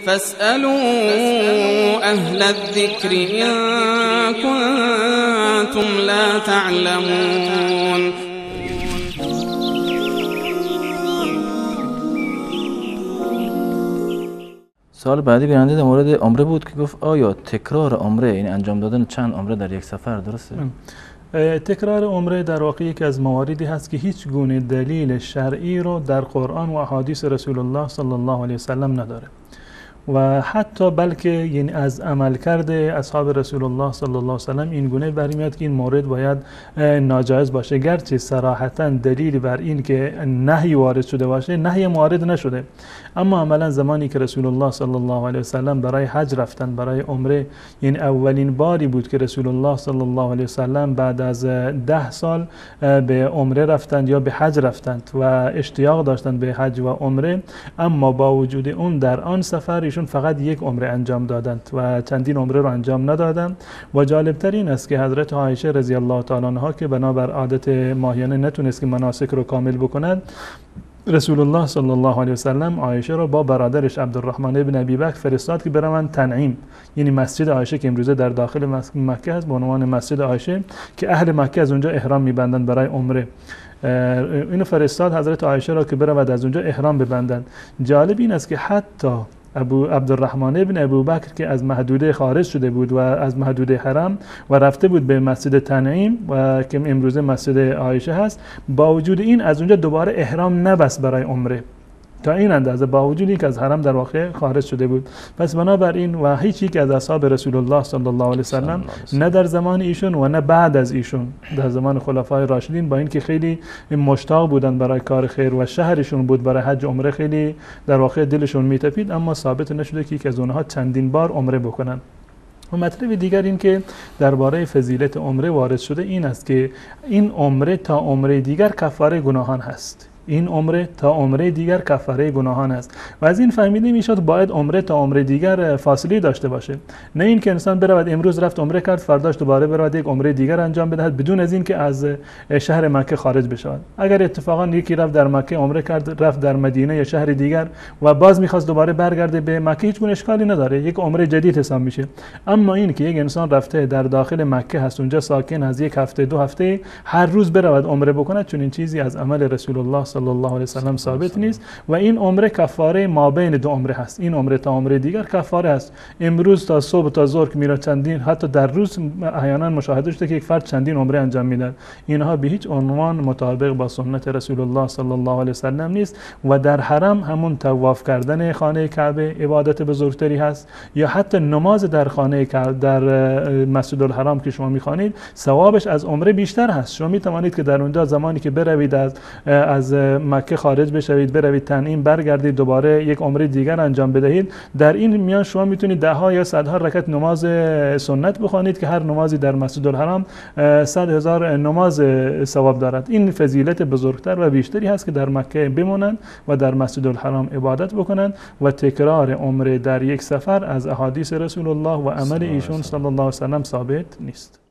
فاسألوا أهل الذكر إن كنتم لا تعلمون. سوال بعدی بیننده در مورد عمره بود که گفت آیا تکرار عمره، یعنی انجام دادن چند عمره در یک سفر درسته؟ تکرار عمره در واقع یکی از مواردی هست که هیچ گونه دلیل شرعی رو در قرآن و احادیث رسول الله صلی الله علیه وسلم نداره و حتی بلکه یعنی از عملکرد اصحاب رسول الله صلی الله علیه وسلم این گونه برمیاد که این مورد باید ناجایز باشه، گرچه صراحتا دلیلی بر این که نهی وارد شده باشه نهی وارد نشده، اما عملا زمانی که رسول الله صلی الله علیه وسلم برای حج رفتن، برای عمره، یعنی اولین باری بود که رسول الله صلی الله علیه وسلم بعد از 10 سال به عمره رفتند یا به حج رفتند و اشتیاق داشتند به حج و عمره، اما با وجود اون در آن سفر ایشون فقط یک عمره انجام دادند و چندین عمره رو انجام ندادند. و جالبتر این است که حضرت عایشه رضی الله تعالی عنها که بنابر عادت ماهیانه نتونست که مناسک رو کامل بکند، رسول الله صلی الله علیه وسلم عایشه را با برادرش عبدالرحمن ابن ابی بکر فرستاد که بروند تنعیم، یعنی مسجد عایشه که امروزه در داخل مکه است به عنوان مسجد عایشه که اهل مکه از اونجا احرام میبندند برای عمره. اینو فرستاد حضرت عایشه را که برود از اونجا احرام ببندند. جالب این است که حتی عبدالرحمن ابن ابوبکر که از محدوده خارج شده بود و از محدوده حرم و رفته بود به مسجد تنعیم و که امروزه مسجد عایشه هست، با وجود این از اونجا دوباره احرام نبست برای عمره تا این اندازه، با وجود اینکه از حرم در واقع خارج شده بود. پس بنابراین و هیچ یک از اصحاب رسول الله صلی الله علیه وسلم نه در زمان ایشون و نه بعد از ایشون در زمان خلفای راشدین، با اینکه خیلی مشتاق بودن برای کار خیر و شهرشون بود برای حج عمره، خیلی در واقع دلشون میتپید، اما ثابت نشده که یک از اونها چندین بار عمره بکنن. و مطلب دیگر این که درباره فضیلت عمره وارد شده این است که این عمره تا عمره دیگر کفاره گناهان هست. این عمره تا عمره دیگر کفاره گناهان است و از این فهمیده میشد باید عمره تا عمره دیگر فاصله داشته باشه، نه این که انسان برود امروز رفت عمره کرد فرداش دوباره برود یک عمره دیگر انجام بدهد بدون از این که از شهر مکه خارج بشود. اگر اتفاقا یکی رفت در مکه عمره کرد رفت در مدینه یا شهر دیگر و باز میخواست دوباره برگرده به مکه، هیچ گونه اشکالی نداره، یک عمره جدید حساب میشه. اما این که یک انسان رفته در داخل مکه هست، اونجا ساکن از یک هفته 2 هفته هر روز برود عمره بکند، چون این چیزی از عمل رسول الله صلی الله علیه وسلم ثابت نیست و این عمره کفاره ما بین 2 عمره هست. این عمره تا عمره دیگر کفاره است. امروز تا صبح تا ظهر که میره چندین، حتی در روز احیانا مشاهده شده که یک فرد چندین عمره انجام میده. اینها به هیچ عنوان مطابق با سنت رسول الله صلی الله علیه وسلم نیست و در حرم همون طواف کردن خانه کعبه عبادت بزرگتری هست، یا حتی نماز در خانه کعبه در مسجد الحرام که شما میخوانید ثوابش از عمره بیشتر هست. شما میتوانید که در اونجا زمانی که بروید از مکه خارج بشوید بروید تنعیم برگردید دوباره یک عمره دیگر انجام بدهید، در این میان شما میتونید 10 ها یا 100 ها رکعت نماز سنت بخوانید که هر نمازی در مسجد الحرام 100,000 نماز ثواب دارد. این فضیلت بزرگتر و بیشتری هست که در مکه بمونند و در مسجد الحرام عبادت بکنند و تکرار عمره در یک سفر از احادیث رسول الله و عمل ایشون صلی الله علیه و سلم ثابت نیست.